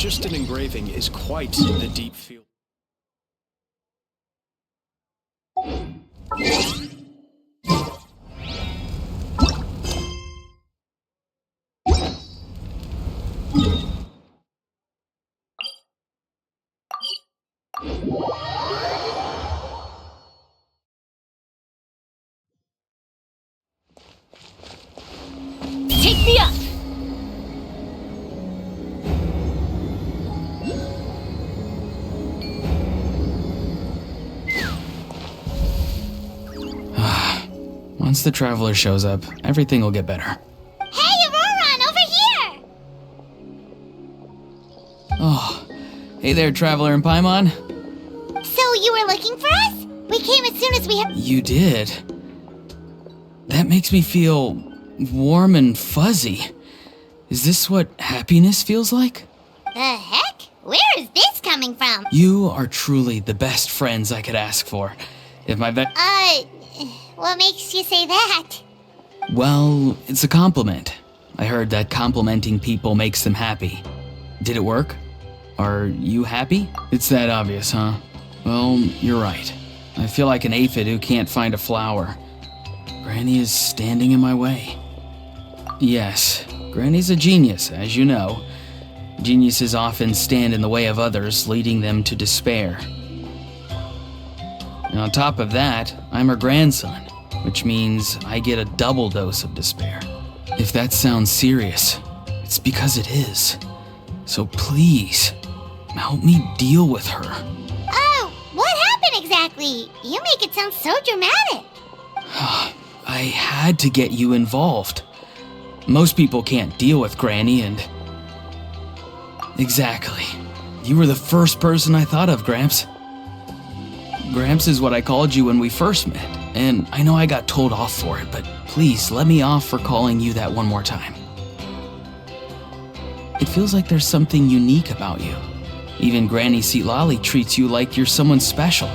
just an engraving is quite the deep feel. Take me up! Once the Traveler shows up, everything will get better. Hey, Auroron, over here! Oh, hey there, Traveler and Paimon. So you were looking for us? We came as soon as we had— You did? That makes me feel warm and fuzzy. Is this what happiness feels like? The heck? Where is this coming from? You are truly the best friends I could ask for. If my What makes you say that? Well, it's a compliment. I heard that complimenting people makes them happy. Did it work? Are you happy? It's that obvious, huh? Well, you're right. I feel like an aphid who can't find a flower. Granny is standing in my way. Yes, Granny's a genius, as you know. Geniuses often stand in the way of others, leading them to despair. And on top of that, I'm her grandson, which means I get a double dose of despair. If that sounds serious, it's because it is. So please, help me deal with her. Oh, what happened exactly? You make it sound so dramatic. I had to get you involved. Most people can't deal with Granny and... Exactly. You were the first person I thought of, Gramps. Gramps is what I called you when we first met, and I know I got told off for it, but please let me off for calling you that one more time. It feels like there's something unique about you. Even Granny Seatlali treats you like you're someone special.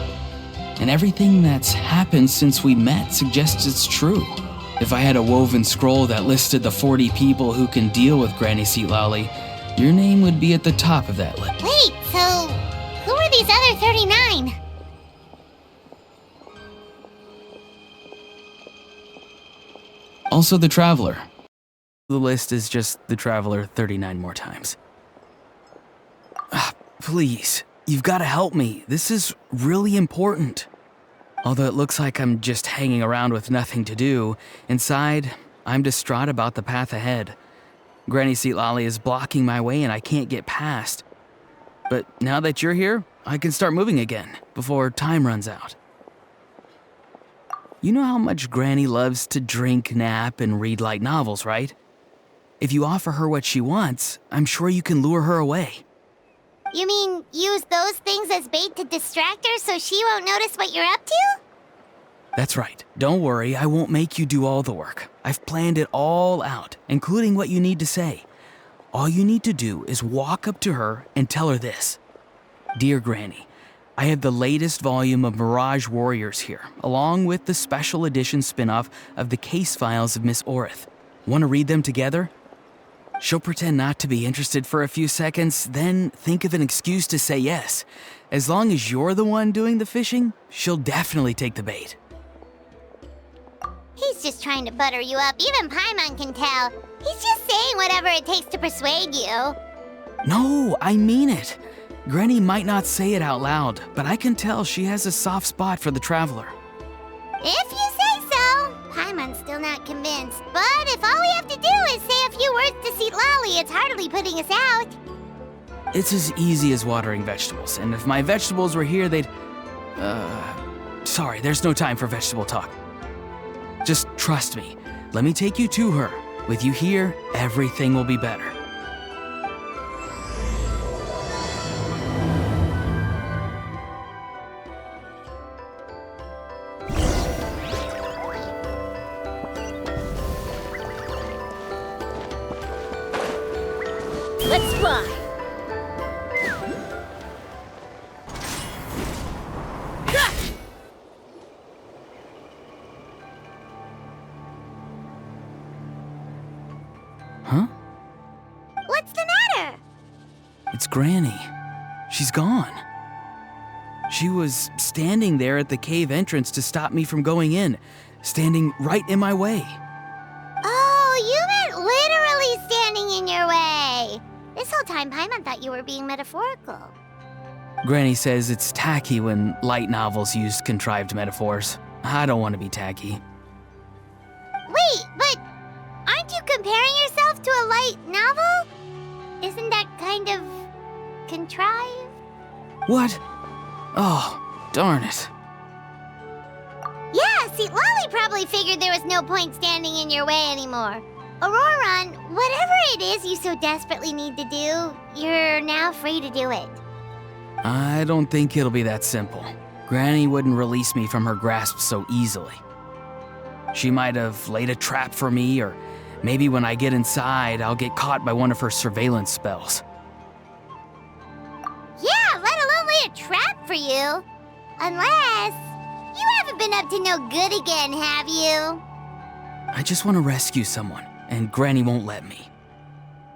And everything that's happened since we met suggests it's true. If I had a woven scroll that listed the 40 people who can deal with Granny Seatlali, your name would be at the top of that list. Wait, so who are these other 39? Also the Traveler. The list is just the Traveler 39 more times. Please, you've got to help me. This is really important. Although it looks like I'm just hanging around with nothing to do, inside, I'm distraught about the path ahead. Granny Seatlali is blocking my way and I can't get past. But now that you're here, I can start moving again, before time runs out. You know how much Granny loves to drink, nap, and read light novels, right? If you offer her what she wants, I'm sure you can lure her away. You mean use those things as bait to distract her so she won't notice what you're up to? That's right. Don't worry, I won't make you do all the work. I've planned it all out, including what you need to say. All you need to do is walk up to her and tell her this. Dear Granny, I have the latest volume of Mirage Warriors here, along with the special edition spin-off of the case files of Miss Orith. Want to read them together? She'll pretend not to be interested for a few seconds, then think of an excuse to say yes. As long as you're the one doing the fishing, she'll definitely take the bait. He's just trying to butter you up. Even Paimon can tell. He's just saying whatever it takes to persuade you. No, I mean it. Granny might not say it out loud, but I can tell she has a soft spot for the Traveler. If you say so. Paimon's still not convinced. But if all we have to do is say a few words to Seatlali, it's hardly putting us out. It's as easy as watering vegetables, and if my vegetables were here, they'd... Sorry, there's no time for vegetable talk. Just trust me. Let me take you to her. With you here, everything will be better. Let's fly. Huh? It's Granny. She's gone. She was standing there at the cave entrance to stop me from going in, standing right in my way. Oh, you meant literally standing in your way. This whole time, Paimon thought you were being metaphorical. Granny says it's tacky when light novels use contrived metaphors. I don't want to be tacky. Wait, but aren't you comparing yourself to a light novel? Isn't that kind of contrived? What? Oh, darn it. Yeah, see, Lolly probably figured there was no point standing in your way anymore. Auroron, whatever it is you so desperately need to do, you're now free to do it. I don't think it'll be that simple. Granny wouldn't release me from her grasp so easily. She might have laid a trap for me, or maybe when I get inside, I'll get caught by one of her surveillance spells. Yeah, let alone lay a trap for you. Unless you haven't been up to no good again, have you? I just want to rescue someone, and Granny won't let me.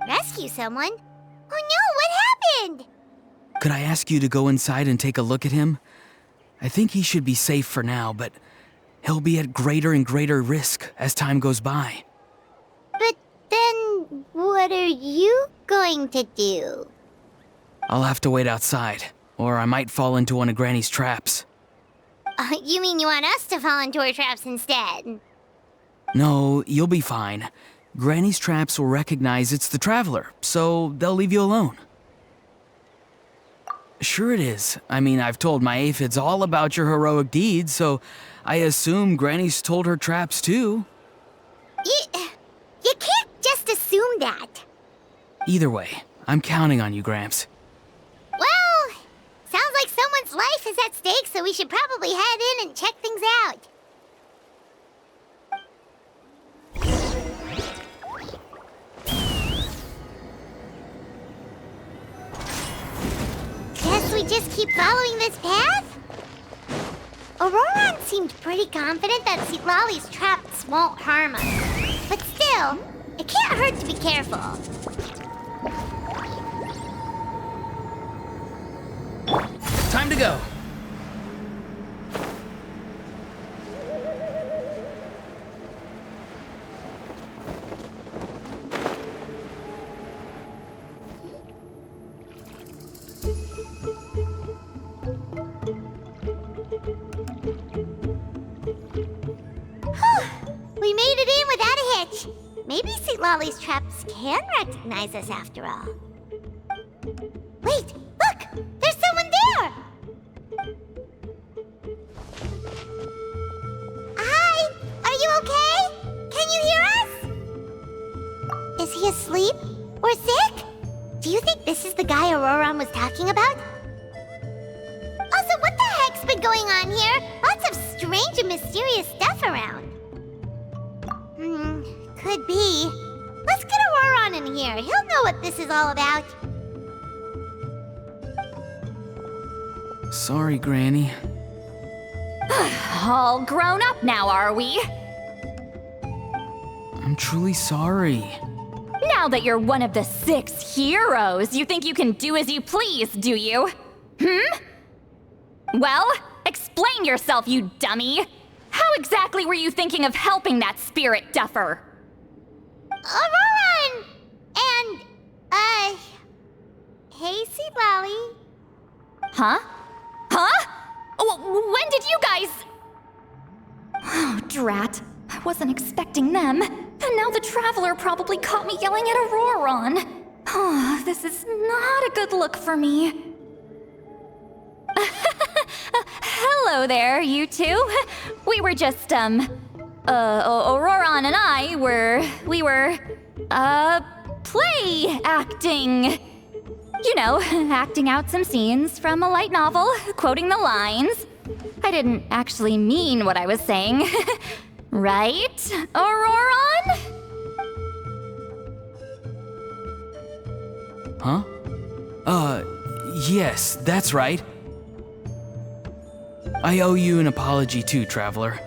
Rescue someone? Oh no, what happened? Could I ask you to go inside and take a look at him? I think he should be safe for now, but he'll be at greater and greater risk as time goes by. But then, what are you going to do? I'll have to wait outside, or I might fall into one of Granny's traps. You mean you want us to fall into her traps instead? No, you'll be fine. Granny's traps will recognize it's the Traveler, so they'll leave you alone. Sure it is. I mean, I've told my aphids all about your heroic deeds, so I assume Granny's told her traps too. You can't just assume that. Either way, I'm counting on you, Gramps. Well, sounds like someone's life is at stake, so we should probably head in and check things out. Guess we just keep following this path? Auroron seemed pretty confident that Lolly's traps won't harm us. But still, it can't hurt to be careful. Time to go. We made it in without a hitch. Maybe St. Lolly's traps can recognize us after all. Wait, look! There's someone there! Hi! Are you okay? Can you hear us? Is he asleep? Or sick? Do you think this is the guy Auroron was talking about? Also, what the heck's been going on here? Lots of strange and mysterious stuff around. Could be. Let's get Auroron in here. He'll know what this is all about. Sorry, Granny. All grown up now, are we? I'm truly sorry. Now that you're one of the 6 heroes, you think you can do as you please, do you? Well, explain yourself, you dummy! How exactly were you thinking of helping that spirit duffer? Auroron! And, hey, Seed Lolly. Huh? Huh? When did you guys... Oh, drat. I wasn't expecting them. And now the Traveler probably caught me yelling at Auroron. Oh, this is not a good look for me. Hello there, you two. We were just, Auroron and I we were, play acting. You know, acting out some scenes from a light novel, quoting the lines. I didn't actually mean what I was saying. Right, Auroron? Huh? Yes, that's right. I owe you an apology too, Traveler.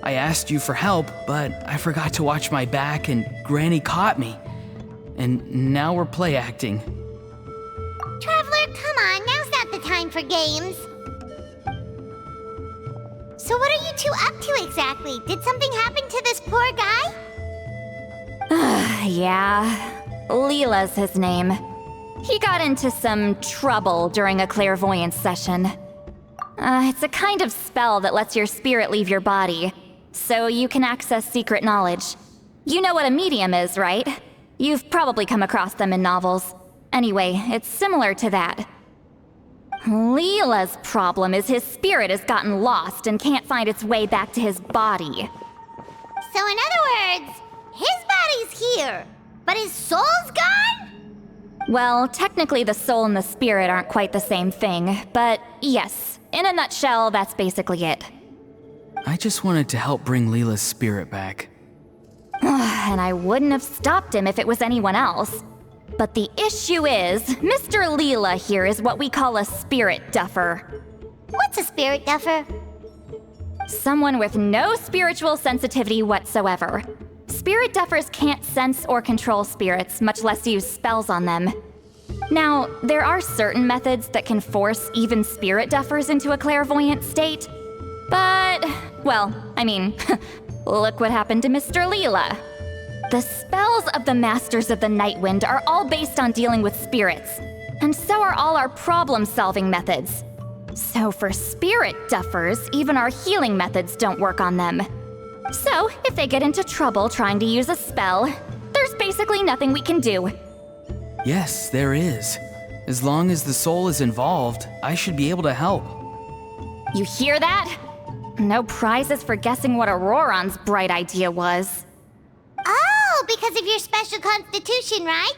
I asked you for help, but I forgot to watch my back and Granny caught me. And now we're play acting. the time for games. So what are you two up to exactly? Did something happen to this poor guy? Yeah. Leela's his name. He got into some trouble during a clairvoyance session. It's a kind of spell that lets your spirit leave your body, so you can access secret knowledge. You know what a medium is, right? You've probably come across them in novels. Anyway, it's similar to that. Leela's problem is his spirit has gotten lost and can't find its way back to his body. So in other words, his body's here, but his soul's gone? Well, technically the soul and the spirit aren't quite the same thing, but yes, in a nutshell, that's basically it. I just wanted to help bring Leela's spirit back. And I wouldn't have stopped him if it was anyone else. But the issue is, Mr. Leela here is what we call a spirit duffer. What's a spirit duffer? Someone with no spiritual sensitivity whatsoever. Spirit duffers can't sense or control spirits, much less use spells on them. Now, there are certain methods that can force even spirit duffers into a clairvoyant state. But, well, I mean, look what happened to Mr. Leela. The spells of the Masters of the Nightwind are all based on dealing with spirits, and so are all our problem-solving methods. So for spirit duffers, even our healing methods don't work on them. So, if they get into trouble trying to use a spell, there's basically nothing we can do. Yes, there is. As long as the soul is involved, I should be able to help. You hear that? No prizes for guessing what Auroron's bright idea was. Oh, because of your special constitution, right?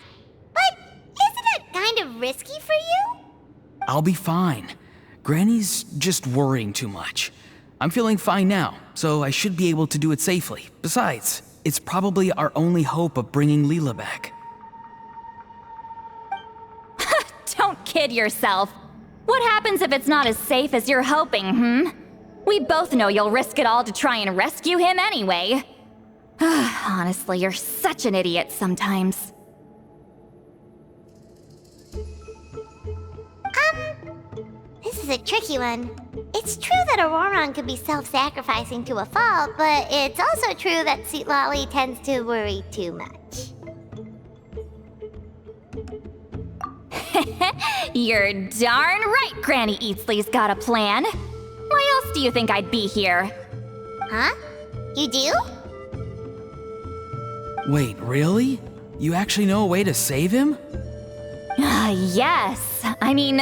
But isn't it kind of risky for you? I'll be fine. Granny's just worrying too much. I'm feeling fine now, so I should be able to do it safely. Besides, it's probably our only hope of bringing Leela back. Don't kid yourself. What happens if it's not as safe as you're hoping, We both know you'll risk it all to try and rescue him anyway. Honestly, you're such an idiot sometimes. This is a tricky one. It's true that Auroron could be self-sacrificing to a fault, but it's also true that Sweet Lolly tends to worry too much. You're darn right Granny Eatsley's got a plan. Why else do you think I'd be here? Huh? You do? Wait, really? You actually know a way to save him? Yes. I mean,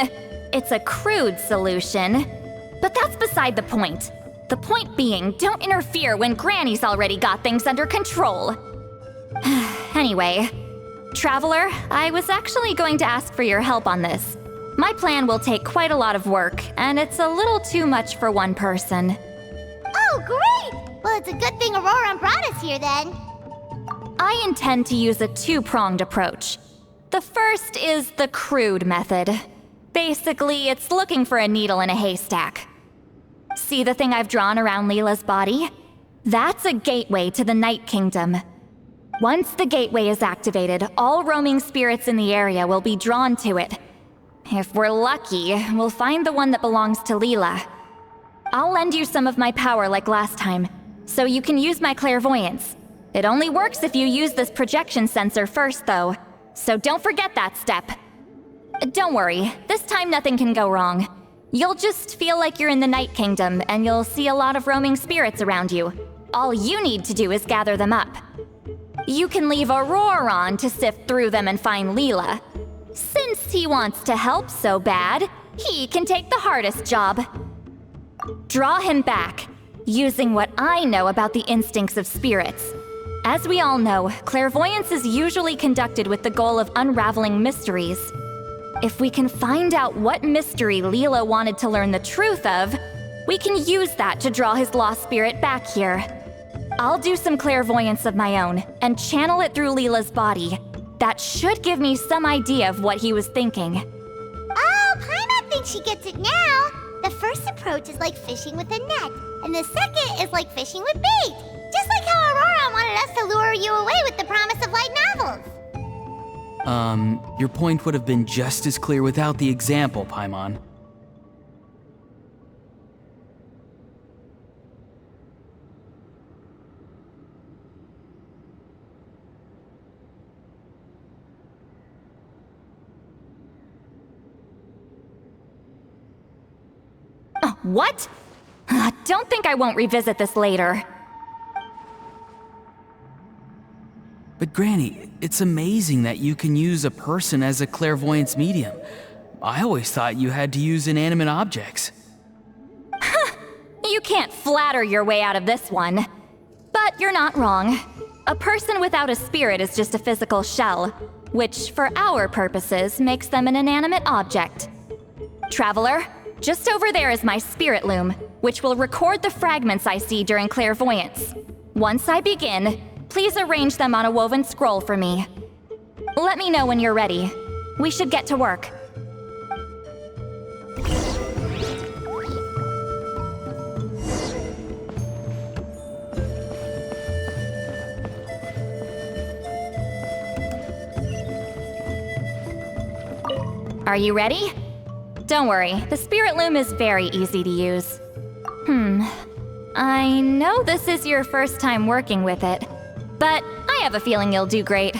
it's a crude solution. But that's beside the point. The point being, don't interfere when Granny's already got things under control. Anyway, Traveler, I was actually going to ask for your help on this. My plan will take quite a lot of work, and it's a little too much for one person. Oh, great! Well, it's a good thing Auroron brought us here then. I intend to use a two-pronged approach. The first is the crude method. Basically, it's looking for a needle in a haystack. See the thing I've drawn around Leela's body? That's a gateway to the Night Kingdom. Once the gateway is activated, all roaming spirits in the area will be drawn to it. If we're lucky, we'll find the one that belongs to Leela. I'll lend you some of my power like last time, so you can use my clairvoyance. It only works if you use this projection sensor first, though, so don't forget that step. Don't worry, this time nothing can go wrong. You'll just feel like you're in the Night Kingdom, and you'll see a lot of roaming spirits around you. All you need to do is gather them up. You can leave Auroron to sift through them and find Leela. Since he wants to help so bad, he can take the hardest job. Draw him back, using what I know about the instincts of spirits. As we all know, clairvoyance is usually conducted with the goal of unraveling mysteries. If we can find out what mystery Leela wanted to learn the truth of, we can use that to draw his lost spirit back here. I'll do some clairvoyance of my own and channel it through Leela's body. That should give me some idea of what he was thinking. Oh, Paimon thinks she gets it now. The first approach is like fishing with a net, and the second is like fishing with bait. Just like how Auroron wanted us to lure you away with the promise of light novels. Your point would have been just as clear without the example, Paimon. what? Don't think I won't revisit this later. But Granny, it's amazing that you can use a person as a clairvoyance medium. I always thought you had to use inanimate objects. You can't flatter your way out of this one. But you're not wrong. A person without a spirit is just a physical shell, which, for our purposes, makes them an inanimate object. Traveler, just over there is my spirit loom, which will record the fragments I see during clairvoyance. Once I begin, please arrange them on a woven scroll for me. Let me know when you're ready. We should get to work. Are you ready? Don't worry, the spirit loom is very easy to use. I know this is your first time working with it, but I have a feeling you'll do great.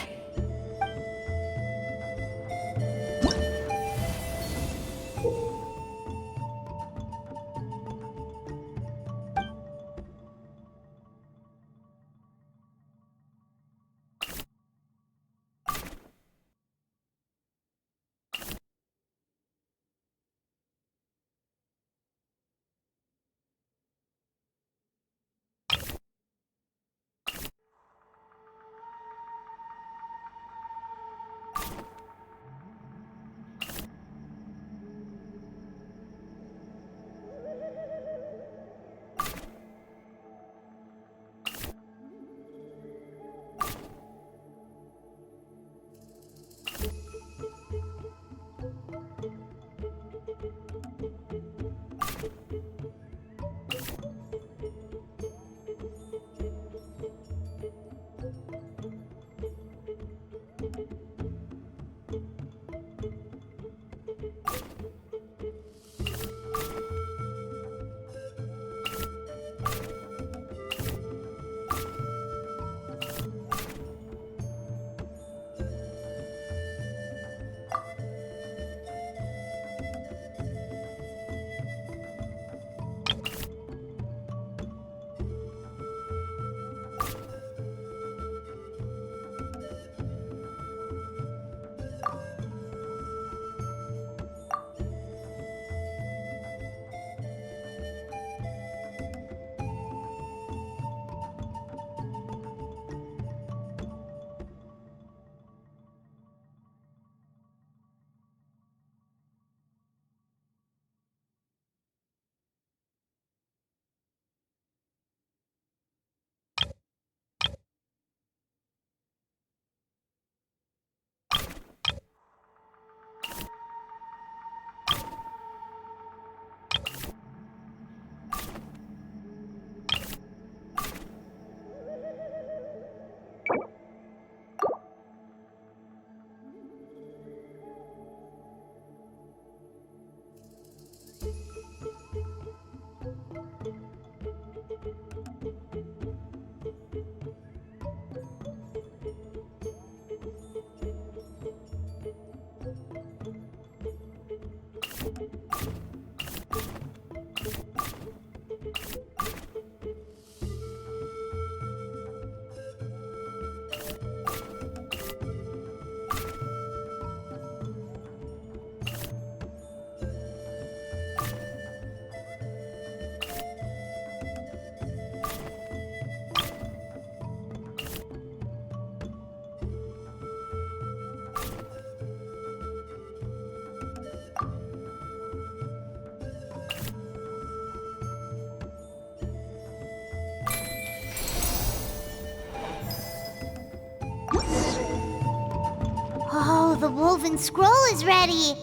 Oh, the woven scroll is ready.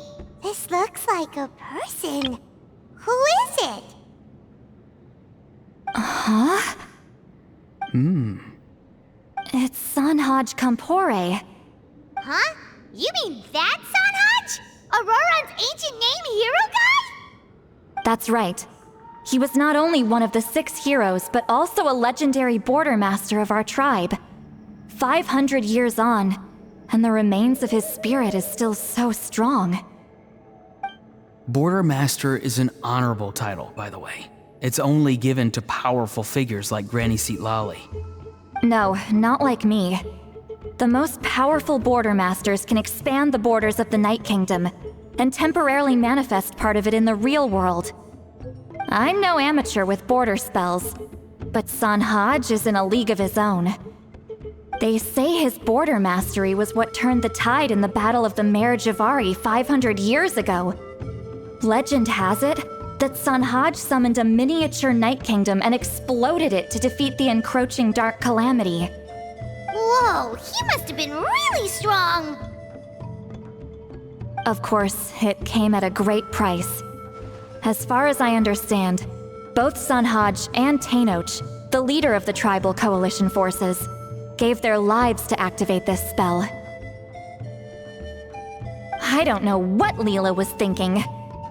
This looks like a person. Who is it? Huh? It's Sanhaj Kampore. Huh? You mean that Sanhaj? Auroran's ancient name hero guy? That's right. He was not only one of the 6 heroes, but also a legendary border master of our tribe. 500 years on, and the remains of his spirit is still so strong. Border Master is an honorable title, by the way. It's only given to powerful figures like Granny Seat Lolly. No, not like me. The most powerful Border Masters can expand the borders of the Night Kingdom and temporarily manifest part of it in the real world. I'm no amateur with border spells, but Sanhaj is in a league of his own. They say his border mastery was what turned the tide in the Battle of the Mare Javari 500 years ago. Legend has it that Sanhaj summoned a miniature Night Kingdom and exploded it to defeat the encroaching Dark Calamity. Whoa, he must have been really strong! Of course, it came at a great price. As far as I understand, both Sanhaj and Tainoch, the leader of the tribal coalition forces, gave their lives to activate this spell. I don't know what Leela was thinking.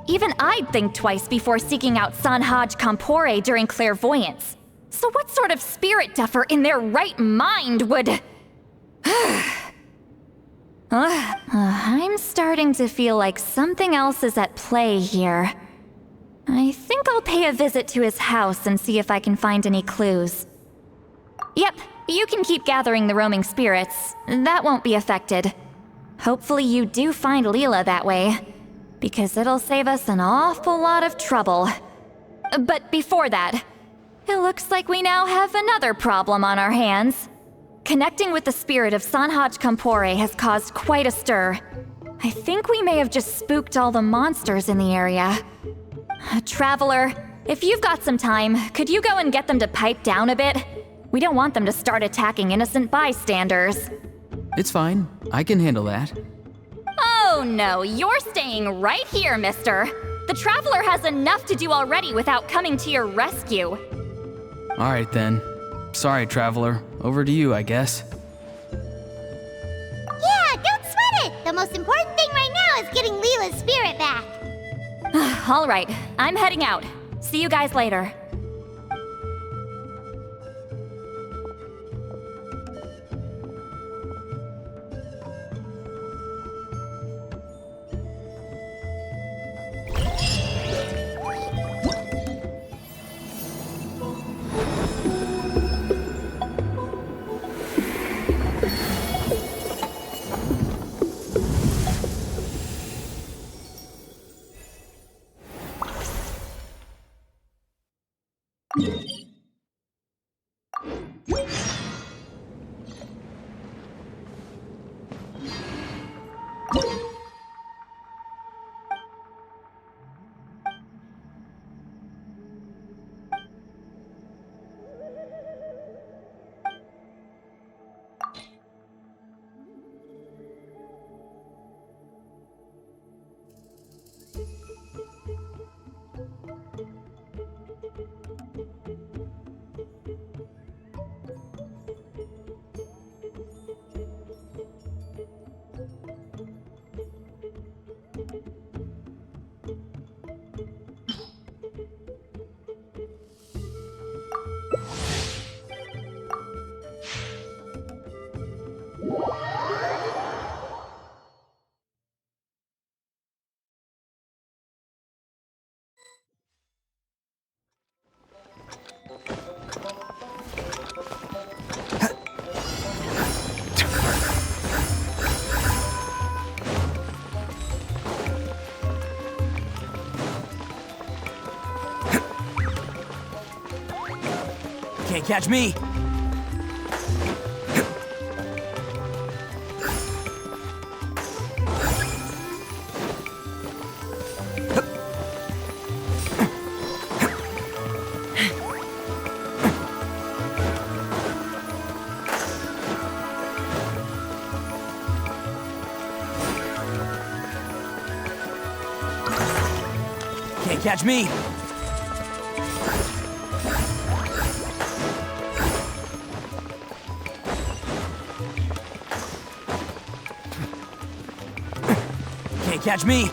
Even I'd think twice before seeking out Sanhaj Compore during Clairvoyance. So what sort of spirit duffer in their right mind would... I'm starting to feel like something else is at play here. I think I'll pay a visit to his house and see if I can find any clues. Yep, you can keep gathering the roaming spirits. That won't be affected. Hopefully you do find Leela that way, because it'll save us an awful lot of trouble. But before that, it looks like we now have another problem on our hands. Connecting with the spirit of Sanhaj Compore has caused quite a stir. I think we may have just spooked all the monsters in the area. Traveler, if you've got some time, could you go and get them to pipe down a bit? We don't want them to start attacking innocent bystanders. It's fine. I can handle that. Oh no, you're staying right here, mister. The Traveler has enough to do already without coming to your rescue. All right then. Sorry, Traveler. Over to you, I guess. Yeah, don't sweat it! The most important thing right now is getting Leela's spirit back. All right, I'm heading out. See you guys later. Can't catch me! Can't catch me! Can't catch me!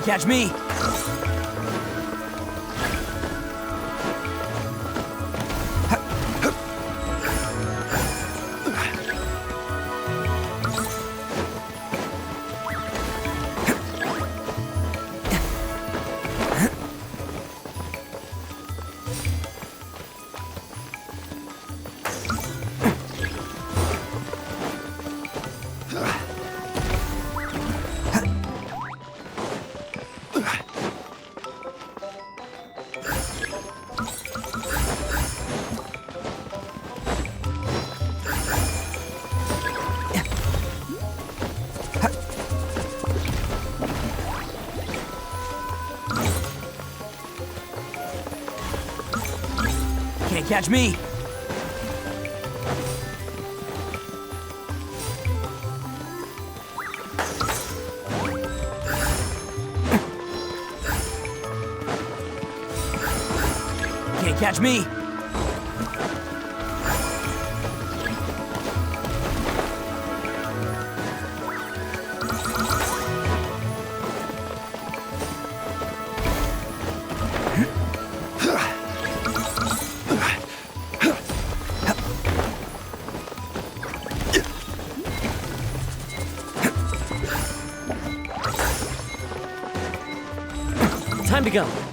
Catch me! Can't catch me! Can't catch me! Time to go.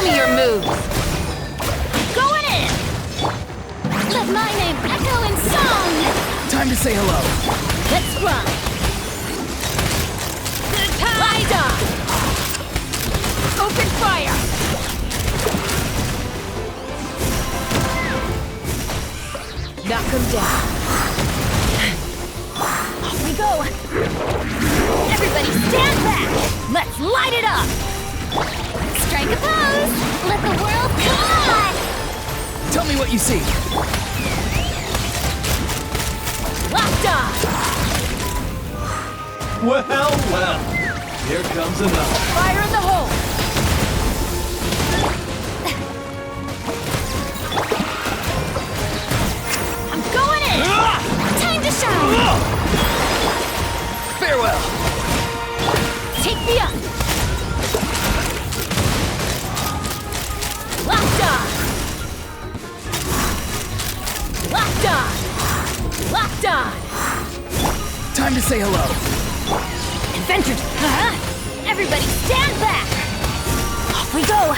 me your moves! Going in! Let my name echo in song! Time to say hello. Let's run! Tide! Open fire! Knock him down. Off we go! Everybody stand back! Let's light it up! Strike a pose! Let the world collide! Tell me what you see. Locked on! Well, here comes another. Fire in the hole! I'm going in! Time to shine! Farewell. Take me up! Locked on! Locked on! Locked on! Time to say hello. Adventure! Huh? Everybody stand back! Off we go!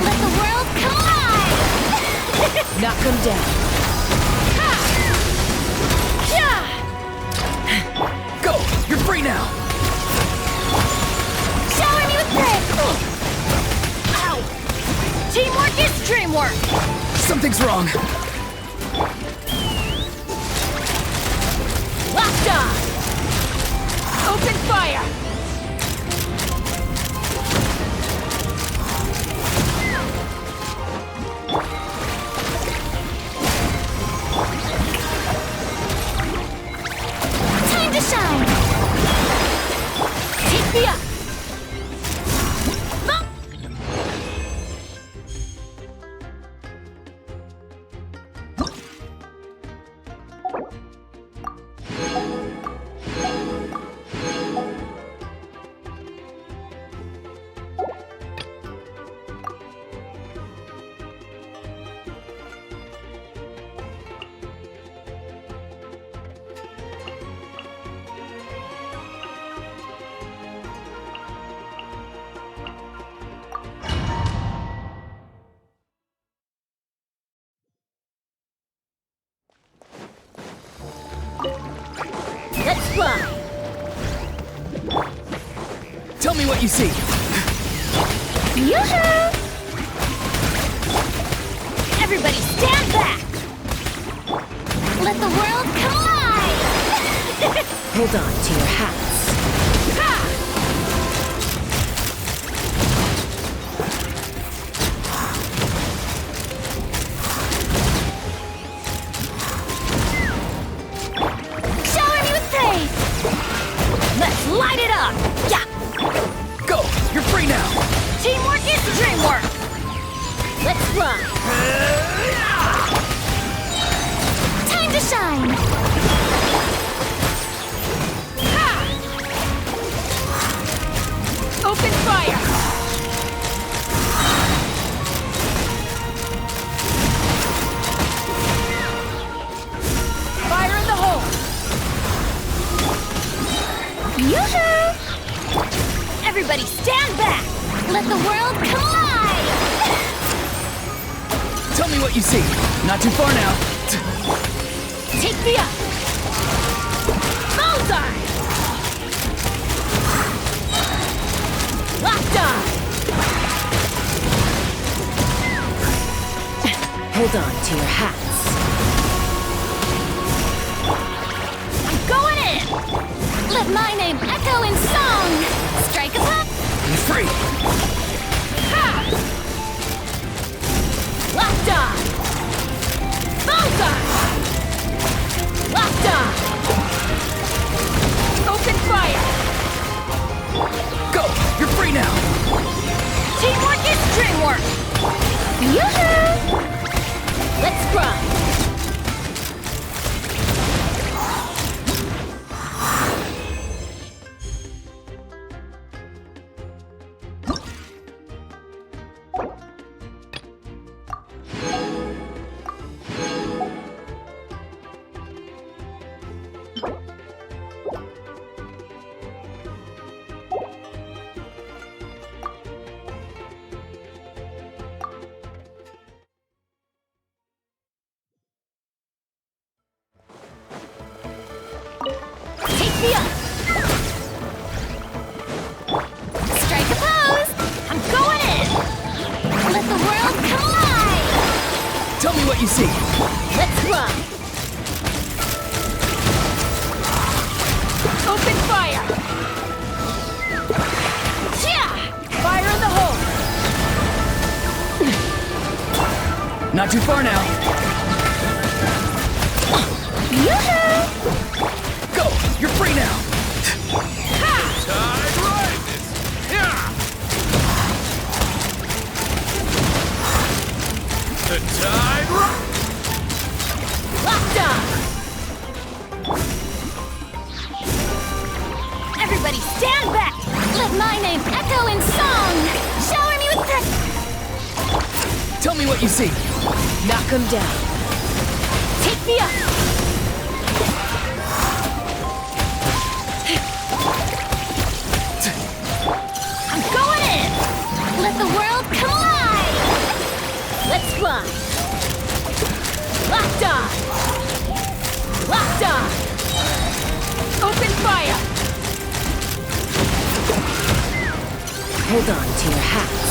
Let the world collide! Knock them down. Ha! Yeah! Go! You're free now. Shower me with praise! Ow! Teamwork is dreamwork! Something's wrong. Locked on! Open fire! Time to shine! Take me up! Mo- Let's fly! Tell me what you see. Yoo-hoo! Everybody stand back! Let the world collide! Hold on to your hats. Ha! Shower me with praise! Let's light it up! Yeah! Go! You're free now. Teamwork is dreamwork! Let's fly! Time to shine! Ha! Open fire! Fire in the hole! Yoo-hoo! Everybody stand back! Let the world collide! Tell me what you see. Not too far now. Take me up! Bullseye! Locked on! Hold on to your hats. I'm going in! Let my name echo in song! Strike a pop! You're free. Ha! Locked on! Bullseye! Locked on! Open fire! Go! You're free now. Teamwork is dreamwork! Yoo-hoo! Let's grind! me up! Strike a pose! I'm going in! Let the world collide! Tell me what you see. Let's run! Open fire! Yeah! Fire in the hole! Not too far now. Yoo-hoo! Go! You're free now! Tide rises! Yeah! The tide rises! Locked on! Everybody stand back! Let my name echo in song! Shower me with the... Tell me what you see. Knock 'em down. Take me up! I'm going in! Let the world collide! Let's fly! Locked on! Locked on! Open fire! Hold on to your hats.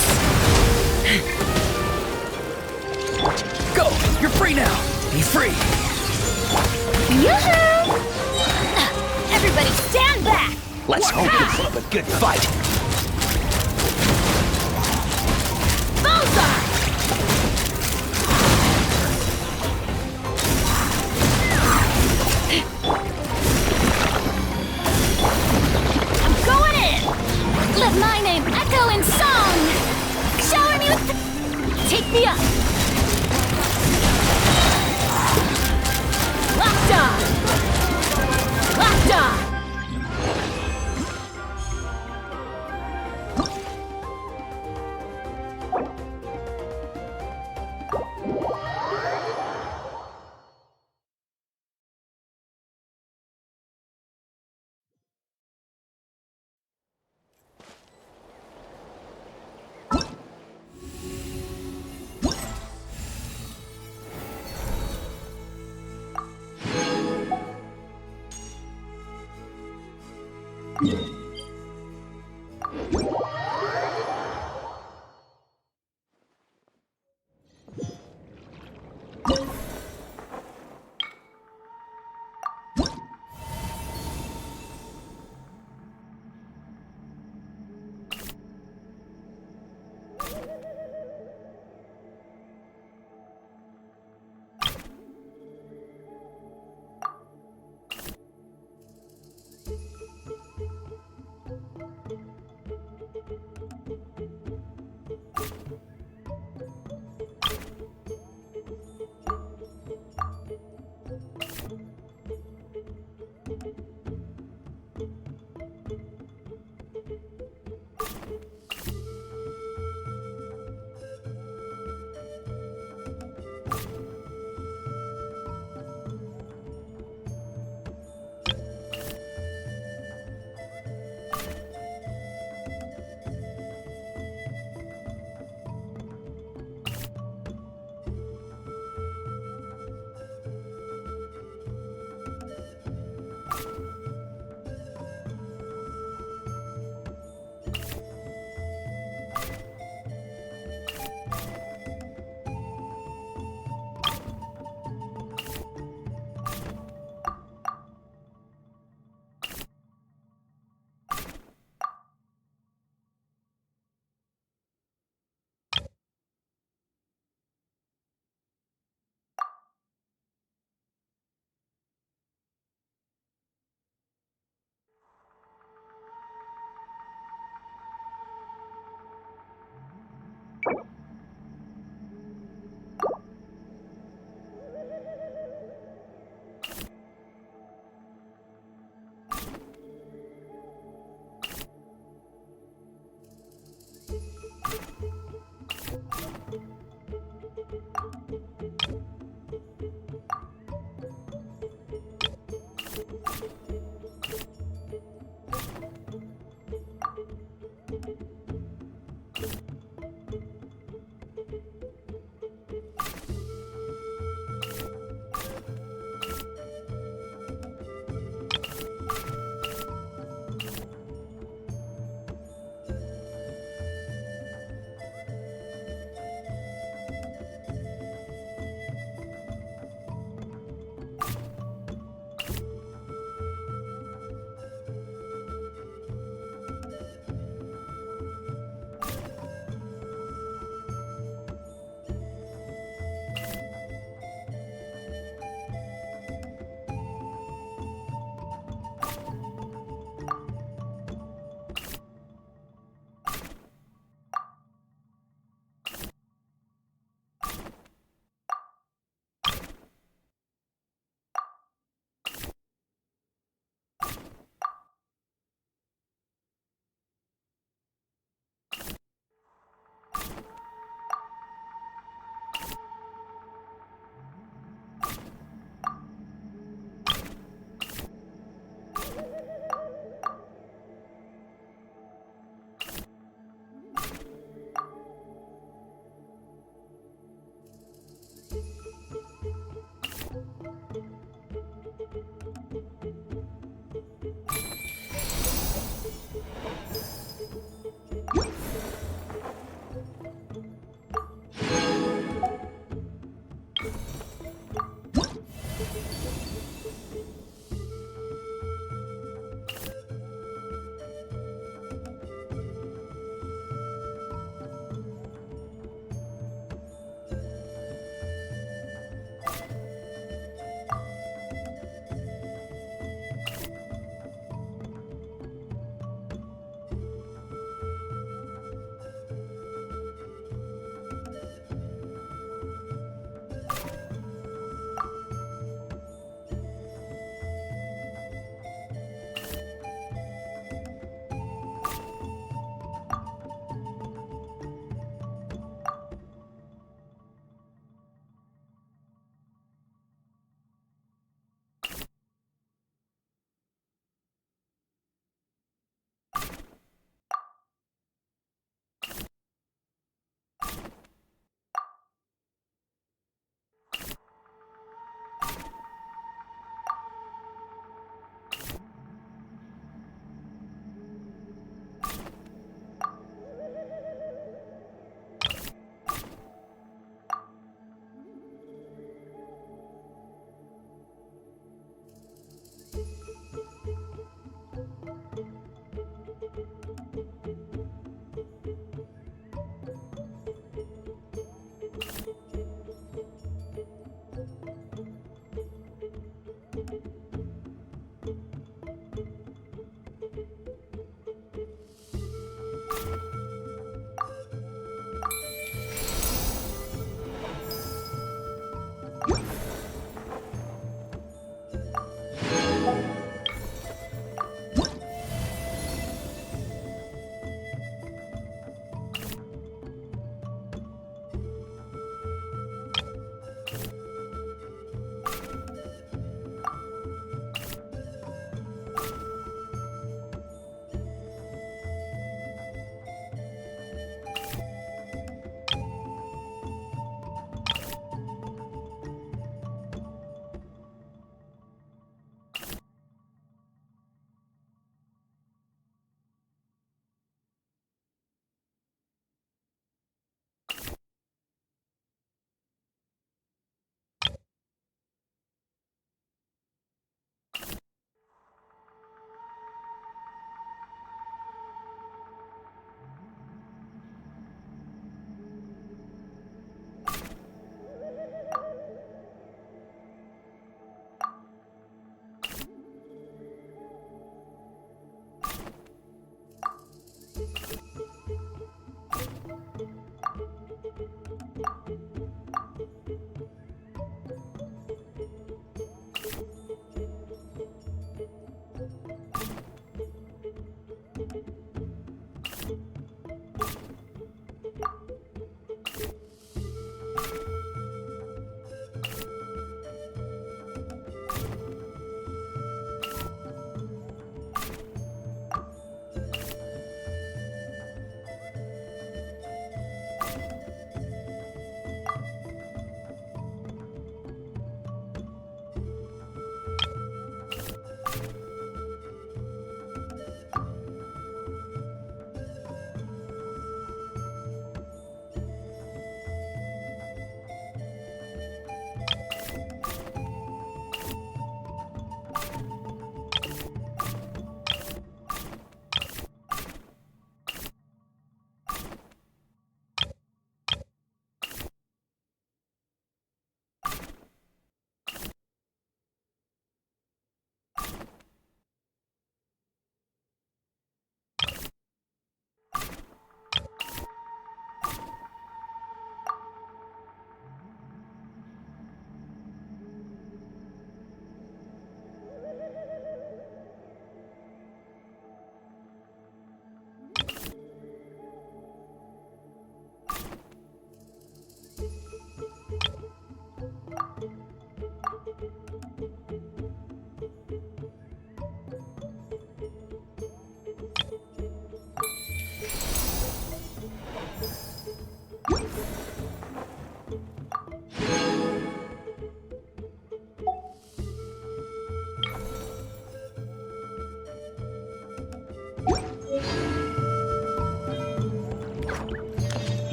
Go! You're free now! Be free! Yoo-hoo! Everybody stand back! Let's hope you put up a good fight! Bullseye! I'm going in! Let my name echo in song! Shower me with the... Take me up! Locked on! Locked on!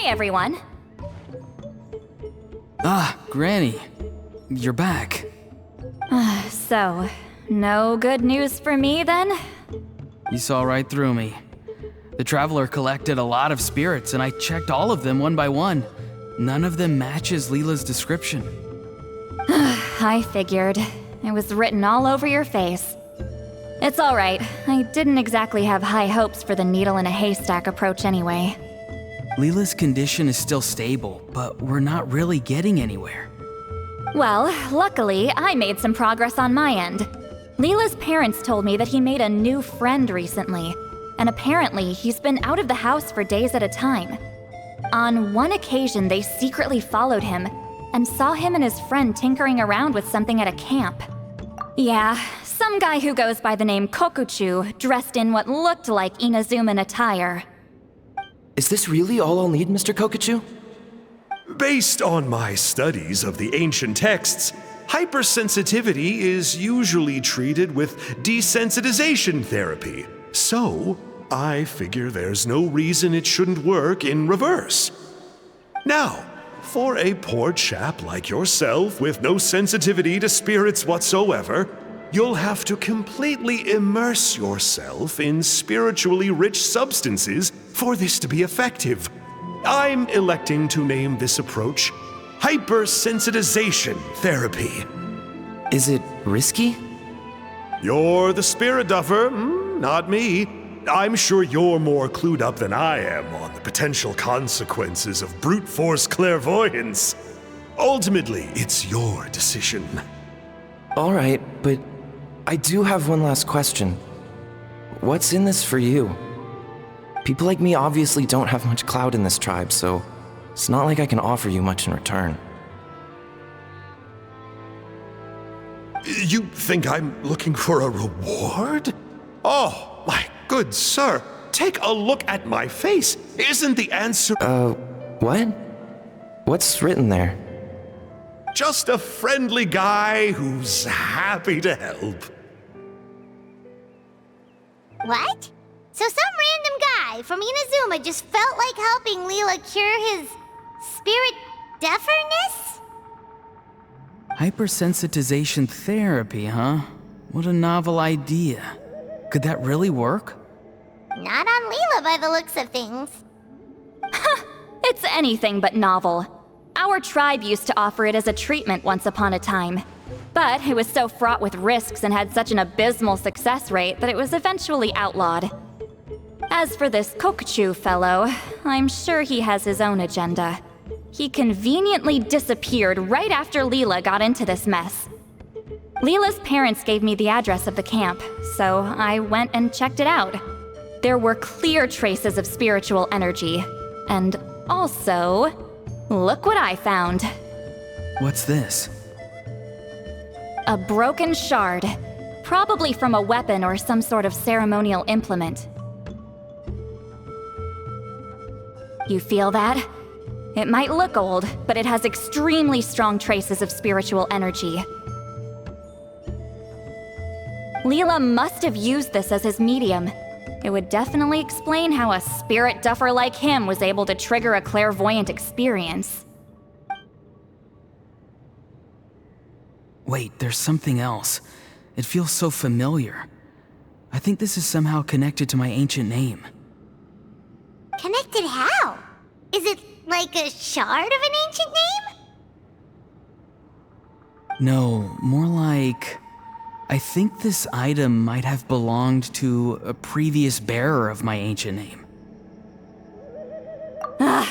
Hey, everyone. Ah, Granny. You're back. So, no good news for me then? You saw right through me. The Traveler collected a lot of spirits, and I checked all of them one by one. None of them matches Leela's description. I figured. It was written all over your face. It's alright. I didn't exactly have high hopes for the needle in a haystack approach anyway. Leela's condition is still stable, but we're not really getting anywhere. Well, luckily, I made some progress on my end. Leela's parents told me that he made a new friend recently, and apparently he's been out of the house for days at a time. On one occasion, they secretly followed him and saw him and his friend tinkering around with something at a camp. Yeah, some guy who goes by the name Kokuchu, dressed in what looked like Inazuman attire. Is this really all I'll need, Mr. Kokuchu? Based on my studies of the ancient texts, hypersensitivity is usually treated with desensitization therapy. So, I figure there's no reason it shouldn't work in reverse. Now, for a poor chap like yourself with no sensitivity to spirits whatsoever, you'll have to completely immerse yourself in spiritually rich substances for this to be effective. I'm electing to name this approach hypersensitization therapy. Is it risky? You're the spirit duffer, not me. I'm sure you're more clued up than I am on the potential consequences of brute force clairvoyance. Ultimately, it's your decision. All right, but I do have one last question. What's in this for you? People like me obviously don't have much clout in this tribe, so it's not like I can offer you much in return. You think I'm looking for a reward? Oh, my good sir, take a look at my face. Isn't the answer... What? What's written there? Just a friendly guy who's happy to help. What? So some random guy from Inazuma just felt like helping Leela cure his spirit deafness? Hypersensitization therapy, huh? What a novel idea. Could that really work? Not on Leela by the looks of things. It's anything but novel. Our tribe used to offer it as a treatment once upon a time. But it was so fraught with risks and had such an abysmal success rate that it was eventually outlawed. As for this Kokuchu fellow, I'm sure he has his own agenda. He conveniently disappeared right after Leela got into this mess. Leela's parents gave me the address of the camp, so I went and checked it out. There were clear traces of spiritual energy. And also, look what I found. What's this? A broken shard, probably from a weapon or some sort of ceremonial implement. You feel that? It might look old, but it has extremely strong traces of spiritual energy. Leela must have used this as his medium. It would definitely explain how a spirit duffer like him was able to trigger a clairvoyant experience. Wait, there's something else. It feels so familiar. I think this is somehow connected to my ancient name. Connected how? Is it like a shard of an ancient name? No, more like... I think this item might have belonged to a previous bearer of my ancient name.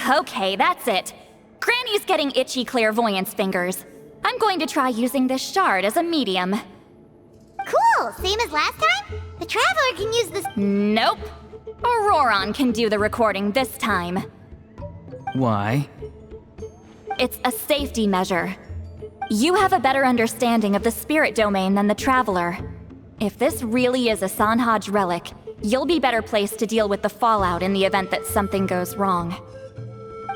Okay, that's it. Granny's getting itchy clairvoyance fingers. I'm going to try using this shard as a medium. Cool, same as last time? The Traveler can use this... Nope. Auroron can do the recording this time. Why? It's a safety measure. You have a better understanding of the spirit domain than the Traveler. If this really is a Sanhaj relic, you'll be better placed to deal with the fallout in the event that something goes wrong.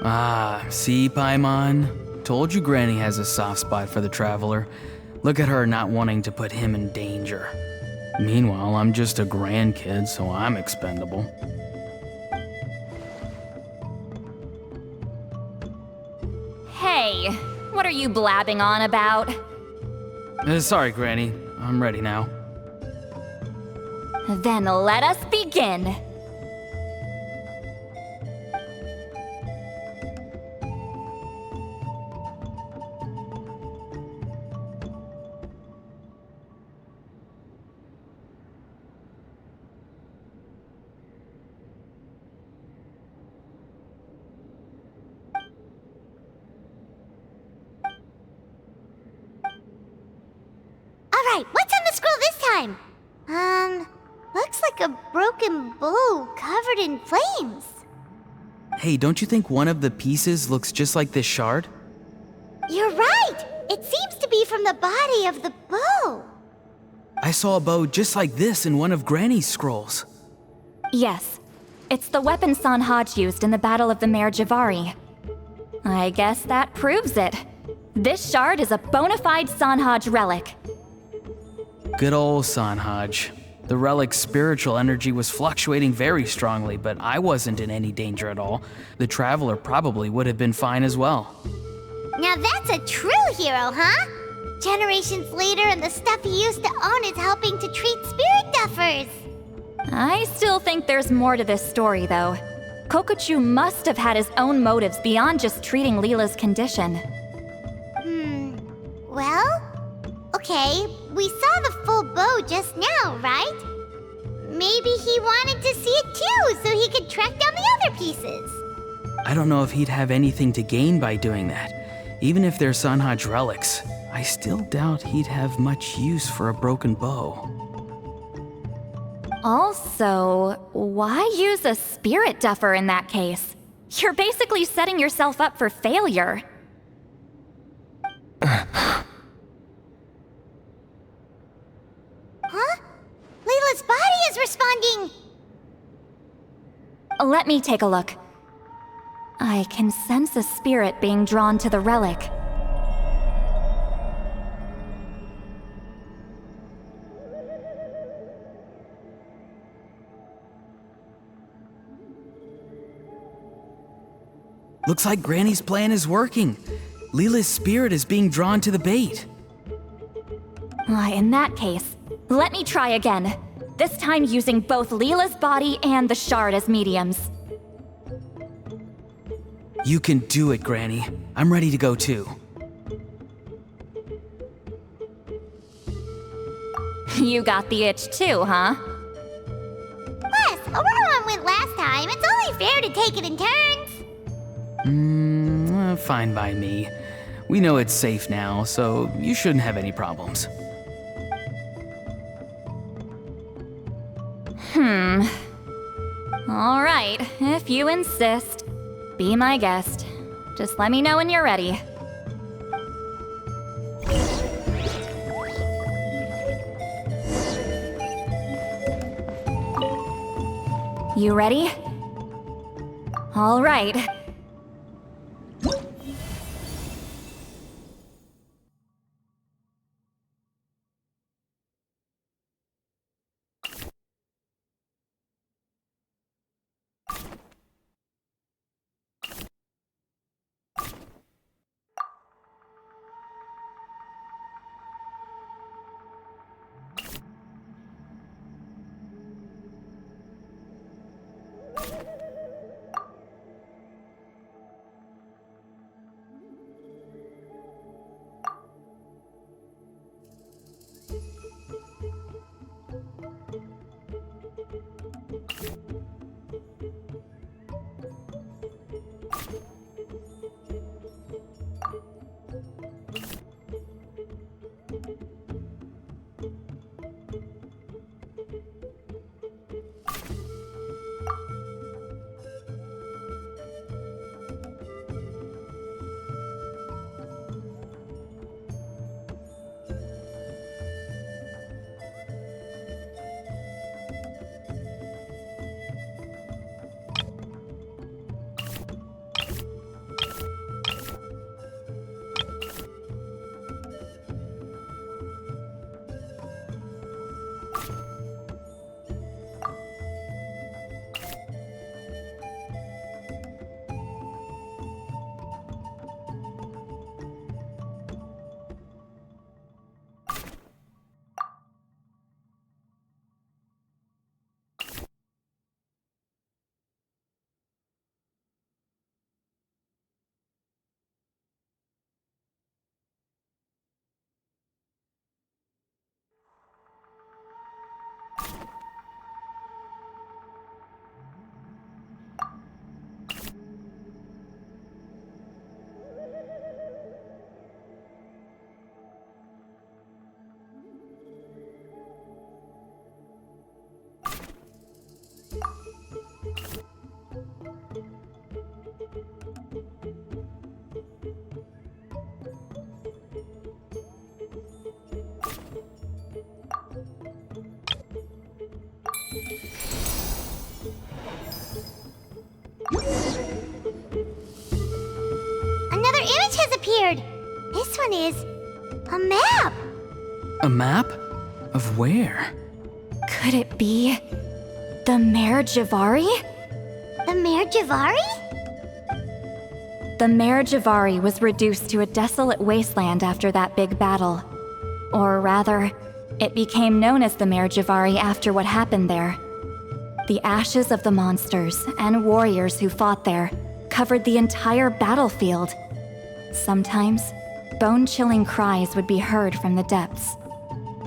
Ah, see, Paimon? Told you Granny has a soft spot for the Traveler. Look at her not wanting to put him in danger. Meanwhile, I'm just a grandkid, so I'm expendable. Alrighty, what are you blabbing on about? Sorry, Granny. I'm ready now. Then let us begin. Alright, what's on the scroll this time? Looks like a broken bow covered in flames. Hey, don't you think one of the pieces looks just like this shard? You're right! It seems to be from the body of the bow. I saw a bow just like this in one of Granny's scrolls. Yes, it's the weapon Sanhaj used in the Battle of the Mare Javari. I guess that proves it. This shard is a bona fide Sanhaj relic. Good old Sanhaj. The relic's spiritual energy was fluctuating very strongly, but I wasn't in any danger at all. The Traveler probably would have been fine as well. Now that's a true hero, huh? Generations later and the stuff he used to own is helping to treat spirit duffers. I still think there's more to this story, though. Kokochu must have had his own motives beyond just treating Leela's condition. Well? Okay, we saw the full bow just now, right? Maybe he wanted to see it too, so he could track down the other pieces. I don't know if he'd have anything to gain by doing that. Even if they're Sanhaj relics, I still doubt he'd have much use for a broken bow. Also, why use a spirit duffer in that case? You're basically setting yourself up for failure. Huh? Leela's body is responding! Let me take a look. I can sense a spirit being drawn to the relic. Looks like Granny's plan is working. Leela's spirit is being drawn to the bait. In that case, let me try again. This time using both Leela's body and the shard as mediums. You can do it, Granny. I'm ready to go too. You got the itch too, huh? Plus, Auroran went last time. It's only fair to take it in turns. Fine by me. We know it's safe now, so you shouldn't have any problems. All right, if you insist. Be my guest. Just let me know when you're ready. You ready? All right. This one is a map. A map? Of where? Could it be the Mare Javari? The Mare Javari? The Mare Javari was reduced to a desolate wasteland after that big battle. Or rather, it became known as the Mare Javari after what happened there. The ashes of the monsters and warriors who fought there covered the entire battlefield. Sometimes, bone-chilling cries would be heard from the depths.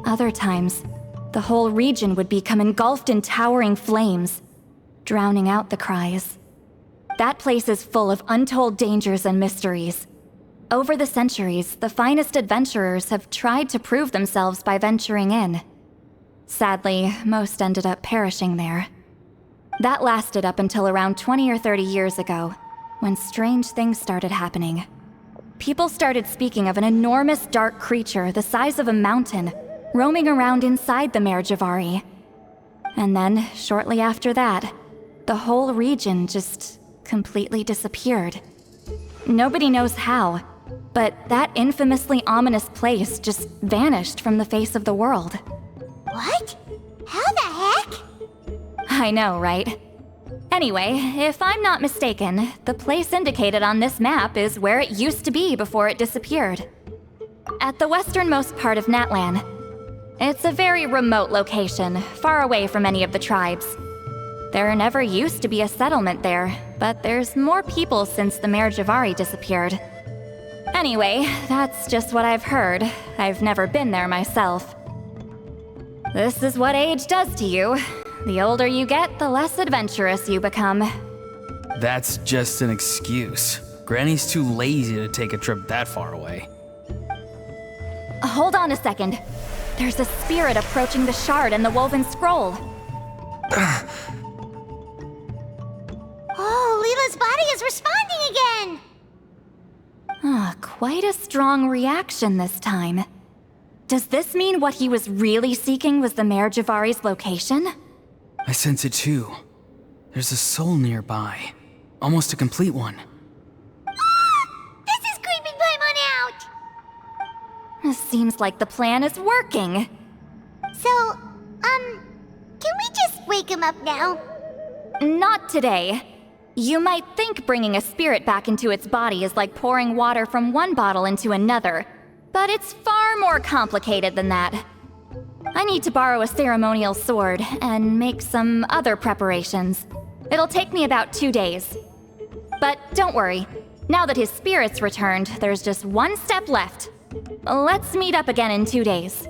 Other times, the whole region would become engulfed in towering flames, drowning out the cries. That place is full of untold dangers and mysteries. Over the centuries, the finest adventurers have tried to prove themselves by venturing in. Sadly, most ended up perishing there. That lasted up until around 20 or 30 years ago, when strange things started happening. People started speaking of an enormous dark creature the size of a mountain, roaming around inside the Mare Javari. And then, shortly after that, the whole region just completely disappeared. Nobody knows how, but that infamously ominous place just vanished from the face of the world. What? How the heck? I know, right? Anyway, if I'm not mistaken, the place indicated on this map is where it used to be before it disappeared. At the westernmost part of Natlan. It's a very remote location, far away from any of the tribes. There never used to be a settlement there, but there's more people since the Mare Javari disappeared. Anyway, that's just what I've heard. I've never been there myself. This is what age does to you. The older you get, the less adventurous you become. That's just an excuse. Granny's too lazy to take a trip that far away. Hold on a second. There's a spirit approaching the shard and the woven scroll. Oh, Leela's body is responding again! Quite a strong reaction this time. Does this mean what he was really seeking was the Mare Javari's location? I sense it too. There's a soul nearby. Almost a complete one. This is creeping Paimon out! Seems like the plan is working. So, can we just wake him up now? Not today. You might think bringing a spirit back into its body is like pouring water from one bottle into another, but it's far more complicated than that. I need to borrow a ceremonial sword and make some other preparations. It'll take me about 2 days. But don't worry, now that his spirit's returned, there's just one step left. Let's meet up again in 2 days.